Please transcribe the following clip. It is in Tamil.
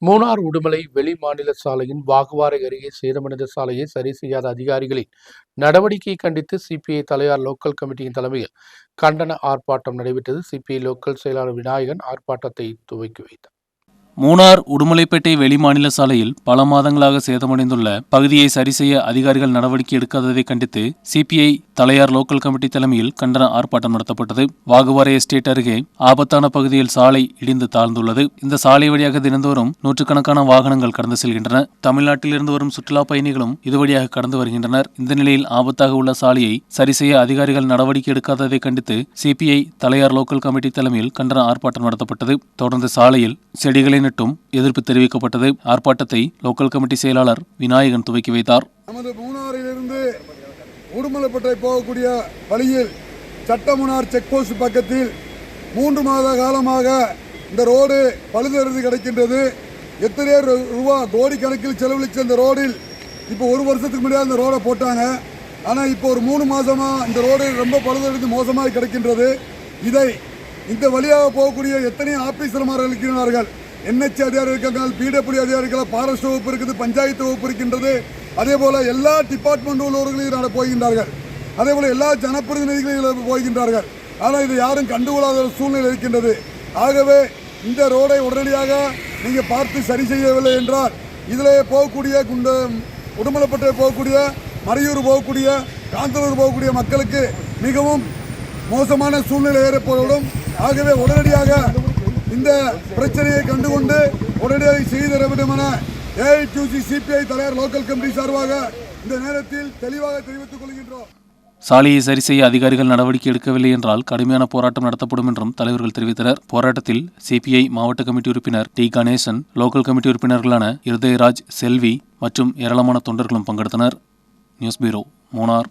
மூணார் உடுமலை வெளி மாநில சாலையின் வாகுவாரை அருகே சேதமடைந்த சாலையை சரி செய்யாத அதிகாரிகளின் நடவடிக்கையை கண்டித்து சிபிஐ தலையார் லோக்கல் கமிட்டியின் தலைமையில் கண்டன ஆர்ப்பாட்டம் நடைபெற்றது. சிபிஐ லோக்கல் செயலாளர் விநாயகன் ஆர்ப்பாட்டத்தை துவக்கி வைத்தார். மூணார் உடுமலைப்பேட்டை வெளிமாநில சாலையில் பல மாதங்களாக சேதமடைந்துள்ள பகுதியை சரி செய்ய அதிகாரிகள் நடவடிக்கை எடுக்காததை கண்டித்து சிபிஐ தலையார் லோக்கல் கமிட்டி தலைமையில் கண்டன ஆர்ப்பாட்டம் நடத்தப்பட்டது. வாகுவாரை எஸ்டேட் அருகே ஆபத்தான பகுதியில் சாலை இடிந்து தாழ்ந்துள்ளது. இந்த சாலை வழியாக தினந்தோறும் நூற்றுக்கணக்கான வாகனங்கள் கடந்து செல்கின்றன. தமிழ்நாட்டிலிருந்து வரும் சுற்றுலா பயணிகளும் இது வழியாக கடந்து வருகின்றனர். இந்த நிலையில் ஆபத்தாக உள்ள சாலையை சரி செய்ய அதிகாரிகள் நடவடிக்கை எடுக்காததை கண்டித்து சிபிஐ தலையார் லோக்கல் கமிட்டி தலைமையில் கண்டன ஆர்ப்பாட்டம் நடத்தப்பட்டது. தொடர்ந்து சாலையில் செடிகளை நட்டும் எதிர்ப்பு தெரிவிக்கப்பட்டது. ஆர்ப்பாட்டத்தை லோக்கல் கமிட்டி செயலாளர் விநாயகன் துவக்கி வைத்தார். நமது மூணாறிலிருந்து உடுமலைப்பேட்டை போகக்கூடிய வழியில் சட்டமுனார் செக் போஸ்ட் பக்கத்தில் 3 மாத காலமாக இந்த ரோடு பழுதறிந்து கிடக்கின்றது. எத்தனையோ ரூபா கோடிக்கணக்கில் செலவழித்த இந்த ரோடில் இப்போ 1 வருஷத்துக்கு முன்னாடி இந்த ரோடை போட்டாங்க. ஆனால் இப்போ ஒரு 3 மாதமாக இந்த ரோடு ரொம்ப பழுதறிந்து மோசமாக கிடக்கின்றது. இதை இந்த வழியாக போகக்கூடிய எத்தனை ஆபீசர்மார்கள் இருக்கிறார்கள், NH அதிகாரி இருக்காங்க, PWD அதிகாரிகள், ஃபாரஸ்ட் வகுப்பு இருக்குது, பஞ்சாயத்து வகுப்பு இருக்கின்றது. அதே போல் எல்லா டிபார்ட்மெண்ட் உள்ளவர்களையும் போகின்றார்கள். அதே போல் எல்லா ஜனப்பிரதிநிதிகளையும் போகின்றார்கள். ஆனால் இதை யாரும் கண்டுகொள்ளாத சூழ்நிலை இருக்கின்றது. ஆகவே இந்த ரோடை உடனடியாக நீங்கள் பார்த்து சரி செய்யவில்லை என்றால் இதிலே போகக்கூடிய உடுமலைப்பேட்டை போகக்கூடிய, மறையூர் போகக்கூடிய, காந்தலூர் போகக்கூடிய மக்களுக்கு மிகவும் மோசமான சூழ்நிலை ஏற்படும். ஆகவே உடனடியாக இந்த பிரச்சனையை கண்டுகொண்டு உடனடியாக செய்தர வேண்டும் என AITUC சிபிஐ தலைவர் லோக்கல் கமிட்டி சார்பாக இந்த நேரத்தில் தெளிவாக தெரிவித்துக் கொள்கின்றோம். சாலையை சரி செய்ய அதிகாரிகள் நடவடிக்கை எடுக்கவில்லை என்றால் கடுமையான போராட்டம் நடத்தப்படும் என்றும் தலைவர்கள் தெரிவித்தனர். போராட்டத்தில் சிபிஐ மாவட்ட கமிட்டி உறுப்பினர் டி கணேசன், லோக்கல் கமிட்டி உறுப்பினர்களான இருதயராஜ், செல்வி மற்றும் ஏராளமான தொண்டர்களும் பங்கெடுத்தனர். News bureau, Munnar.